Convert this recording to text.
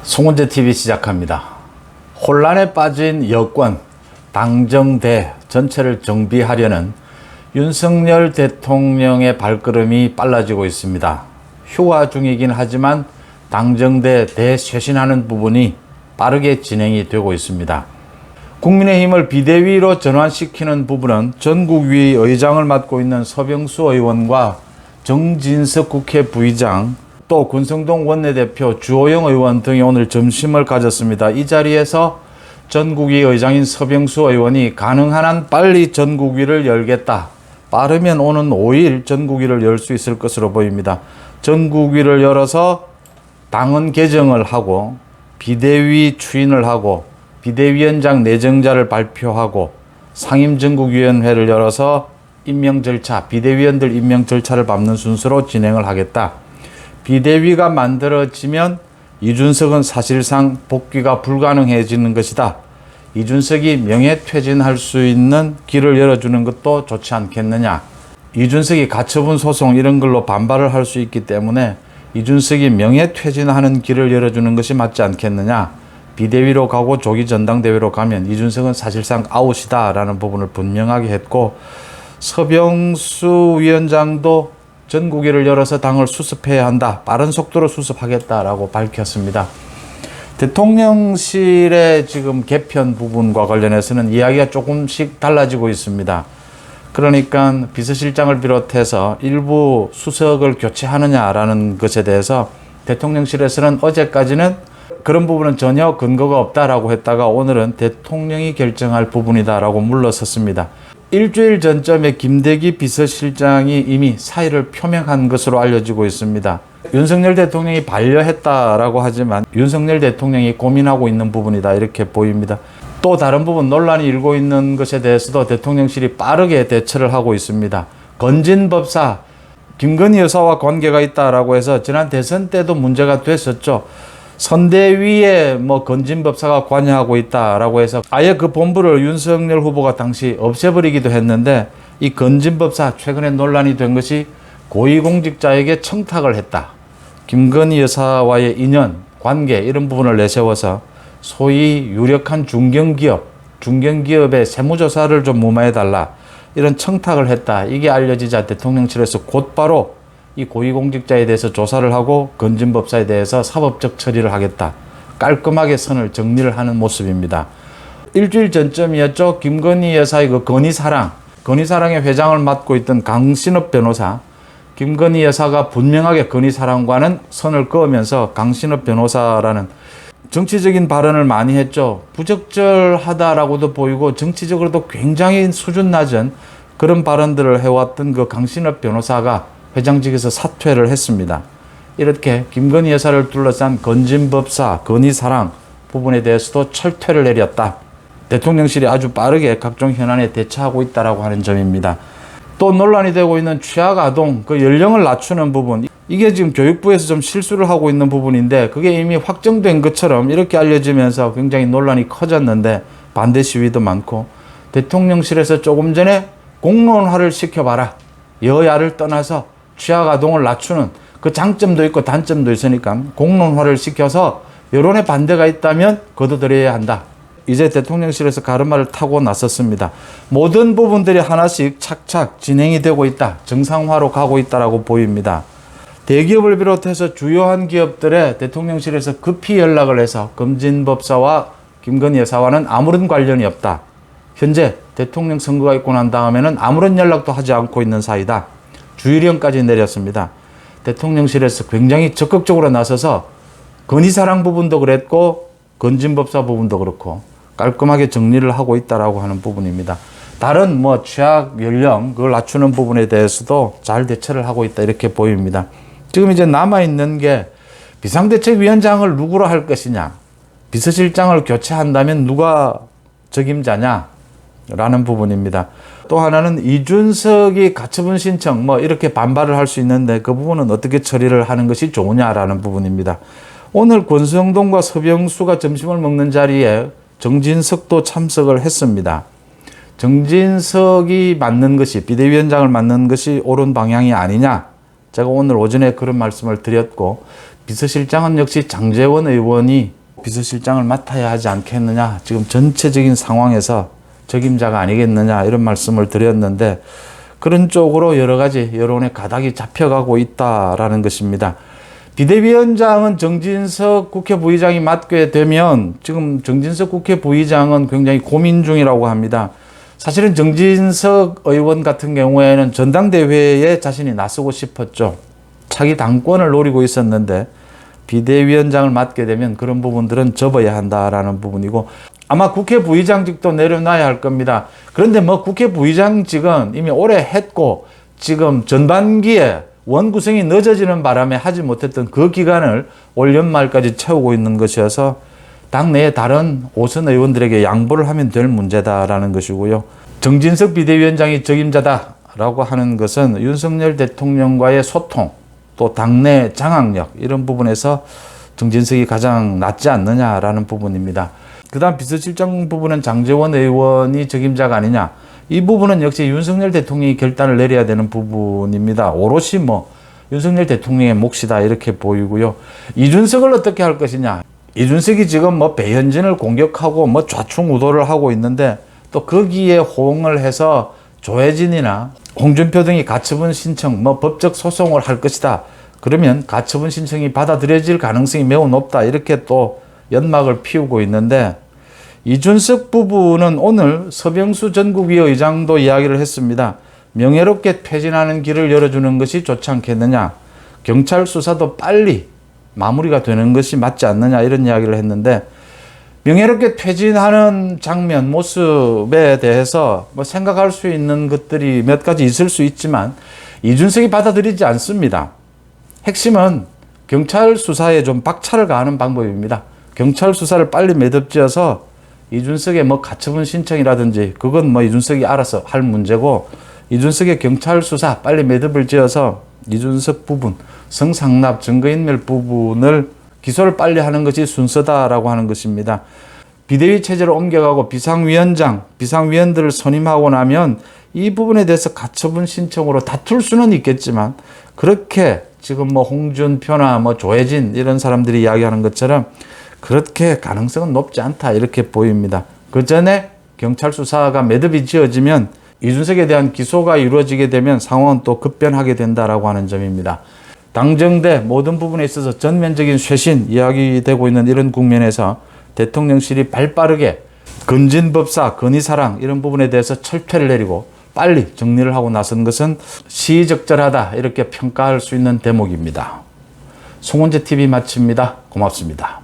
송은재TV 시작합니다. 혼란에 빠진 여권, 당정대 전체를 정비하려는 윤석열 대통령의 발걸음이 빨라지고 있습니다. 휴가 중이긴 하지만 당정대 대쇄신하는 부분이 빠르게 진행이 되고 있습니다. 국민의힘을 비대위로 전환시키는 부분은 전국위 의장을 맡고 있는 서병수 의원과 정진석 국회 부의장, 또 권성동 원내대표, 주호영 의원 등이 오늘 점심을 가졌습니다. 이 자리에서 전국위 의장인 서병수 의원이 가능한 한 빨리 전국위를 열겠다. 빠르면 오는 5일 전국위를 열 수 있을 것으로 보입니다. 전국위를 열어서 당헌 개정을 하고 비대위 추인을 하고 비대위원장 내정자를 발표하고 상임전국위원회를 열어서 임명 절차, 비대위원들 임명 절차를 밟는 순서로 진행을 하겠다. 비대위가 만들어지면 이준석은 사실상 복귀가 불가능해지는 것이다. 이준석이 명예퇴진할 수 있는 길을 열어주는 것도 좋지 않겠느냐. 이준석이 가처분 소송 이런 걸로 반발을 할 수 있기 때문에 이준석이 명예퇴진하는 길을 열어주는 것이 맞지 않겠느냐. 비대위로 가고 조기 전당대회로 가면 이준석은 사실상 아웃이다라는 부분을 분명하게 했고, 서병수 위원장도 전국위를 열어서 당을 수습해야 한다. 빠른 속도로 수습하겠다라고 밝혔습니다. 대통령실의 지금 개편 부분과 관련해서는 이야기가 조금씩 달라지고 있습니다. 그러니까 비서실장을 비롯해서 일부 수석을 교체하느냐라는 것에 대해서 대통령실에서는 어제까지는 그런 부분은 전혀 근거가 없다라고 했다가 오늘은 대통령이 결정할 부분이다라고 물러섰습니다. 일주일 전쯤에 김대기 비서실장이 이미 사의를 표명한 것으로 알려지고 있습니다. 윤석열 대통령이 반려했다라고 하지만 윤석열 대통령이 고민하고 있는 부분이다 이렇게 보입니다. 또 다른 부분 논란이 일고 있는 것에 대해서도 대통령실이 빠르게 대처를 하고 있습니다. 건진법사 김건희 여사와 관계가 있다라고 해서 지난 대선 때도 문제가 됐었죠. 선대위에 건진법사가 관여하고 있다라고 해서 아예 그 본부를 윤석열 후보가 당시 없애버리기도 했는데, 이 건진법사 최근에 논란이 된 것이 고위공직자에게 청탁을 했다. 김건희 여사와의 인연, 관계 이런 부분을 내세워서 소위 유력한 중견기업의 세무조사를 좀 무마해달라 이런 청탁을 했다. 이게 알려지자 대통령실에서 곧바로 이 고위공직자에 대해서 조사를 하고 건진법사에 대해서 사법적 처리를 하겠다. 깔끔하게 선을 정리를 하는 모습입니다. 일주일 전쯤이었죠. 김건희 여사의 그 건희사랑의 회장을 맡고 있던 강신업 변호사, 김건희 여사가 분명하게 건희사랑과는 선을 그으면서 강신업 변호사라는 정치적인 발언을 많이 했죠. 부적절하다라고도 보이고 정치적으로도 굉장히 수준 낮은 그런 발언들을 해왔던 그 강신업 변호사가 회장직에서 사퇴를 했습니다. 이렇게 김건희 여사를 둘러싼 건진법사, 건희사랑 부분에 대해서도 철퇴를 내렸다. 대통령실이 아주 빠르게 각종 현안에 대처하고 있다라고 하는 점입니다. 또 논란이 되고 있는 취약아동, 그 연령을 낮추는 부분, 이게 지금 교육부에서 좀 실수를 하고 있는 부분인데 그게 이미 확정된 것처럼 이렇게 알려지면서 굉장히 논란이 커졌는데 반대 시위도 많고, 대통령실에서 조금 전에 공론화를 시켜봐라. 여야를 떠나서 취약아동을 낮추는 그 장점도 있고 단점도 있으니까 공론화를 시켜서 여론의 반대가 있다면 거둬들여야 한다. 이제 대통령실에서 가르마를 타고 나섰습니다. 모든 부분들이 하나씩 착착 진행이 되고 있다. 정상화로 가고 있다라고 보입니다. 대기업을 비롯해서 주요한 기업들에 대통령실에서 급히 연락을 해서 건진법사와 김건희 여사와는 아무런 관련이 없다. 현재 대통령 선거가 있고 난 다음에는 아무런 연락도 하지 않고 있는 사이다. 주의령까지 내렸습니다. 대통령실에서 굉장히 적극적으로 나서서 건희사랑 부분도 그랬고 건진법사 부분도 그렇고 깔끔하게 정리를 하고 있다라고 하는 부분입니다. 다른 취약 연령 그걸 낮추는 부분에 대해서도 잘 대처를 하고 있다 이렇게 보입니다. 지금 이제 남아있는 게 비상대책위원장을 누구로 할 것이냐, 비서실장을 교체한다면 누가 적임자냐 라는 부분입니다. 또 하나는 이준석이 가처분 신청 이렇게 반발을 할 수 있는데 그 부분은 어떻게 처리를 하는 것이 좋으냐라는 부분입니다. 오늘 권성동과 서병수가 점심을 먹는 자리에 정진석도 참석을 했습니다. 정진석이 맡는 것이, 비대위원장을 맡는 것이 옳은 방향이 아니냐. 제가 오늘 오전에 그런 말씀을 드렸고, 비서실장은 역시 장제원 의원이 비서실장을 맡아야 하지 않겠느냐. 지금 전체적인 상황에서 적임자가 아니겠느냐 이런 말씀을 드렸는데 그런 쪽으로 여러 가지 여론의 가닥이 잡혀가고 있다라는 것입니다. 비대위원장은 정진석 국회 부의장이 맡게 되면 지금 정진석 국회 부의장은 굉장히 고민 중이라고 합니다. 사실은 정진석 의원 같은 경우에는 전당대회에 자신이 나서고 싶었죠. 차기 당권을 노리고 있었는데 비대위원장을 맡게 되면 그런 부분들은 접어야 한다라는 부분이고 아마 국회 부의장직도 내려놔야 할 겁니다. 그런데 뭐 국회 부의장직은 이미 오래 했고 지금 전반기에 원구성이 늦어지는 바람에 하지 못했던 그 기간을 올 연말까지 채우고 있는 것이어서 당내의 다른 5선 의원들에게 양보를 하면 될 문제다라는 것이고요. 정진석 비대위원장이 적임자다라고 하는 것은 윤석열 대통령과의 소통 또 당내 장악력 이런 부분에서 정진석이 가장 낫지 않느냐라는 부분입니다. 그 다음 비서실장 부분은 장제원 의원이 적임자가 아니냐. 이 부분은 역시 윤석열 대통령이 결단을 내려야 되는 부분입니다. 오롯이 윤석열 대통령의 몫이다 이렇게 보이고요. 이준석을 어떻게 할 것이냐. 이준석이 지금 배현진을 공격하고 좌충우돌을 하고 있는데 또 거기에 호응을 해서 조혜진이나 홍준표 등이 가처분 신청, 법적 소송을 할 것이다. 그러면 가처분 신청이 받아들여질 가능성이 매우 높다. 이렇게 또 연막을 피우고 있는데 이준석 부부는 오늘 서병수 전국위 의장도 이야기를 했습니다. 명예롭게 퇴진하는 길을 열어주는 것이 좋지 않겠느냐. 경찰 수사도 빨리 마무리가 되는 것이 맞지 않느냐 이런 이야기를 했는데 명예롭게 퇴진하는 장면, 모습에 대해서 생각할 수 있는 것들이 몇 가지 있을 수 있지만 이준석이 받아들이지 않습니다. 핵심은 경찰 수사에 좀 박차를 가하는 방법입니다. 경찰 수사를 빨리 매듭지어서 이준석의 가처분 신청이라든지 그건 이준석이 알아서 할 문제고 이준석의 경찰 수사 빨리 매듭을 지어서 이준석 부분, 성상납, 증거인멸 부분을 기소를 빨리 하는 것이 순서다라고 하는 것입니다. 비대위 체제로 옮겨가고 비상위원들을 선임하고 나면 이 부분에 대해서 가처분 신청으로 다툴 수는 있겠지만 그렇게 지금 홍준표나 조혜진 이런 사람들이 이야기하는 것처럼 그렇게 가능성은 높지 않다 이렇게 보입니다. 그 전에 경찰 수사가 매듭이 지어지면 이준석에 대한 기소가 이루어지게 되면 상황은 또 급변하게 된다라고 하는 점입니다. 당정대 모든 부분에 있어서 전면적인 쇄신 이야기되고 있는 이런 국면에서 대통령실이 발빠르게 건진법사, 건의사랑 이런 부분에 대해서 철퇴를 내리고 빨리 정리를 하고 나선 것은 시의적절하다 이렇게 평가할 수 있는 대목입니다. 송원재 TV 마칩니다. 고맙습니다.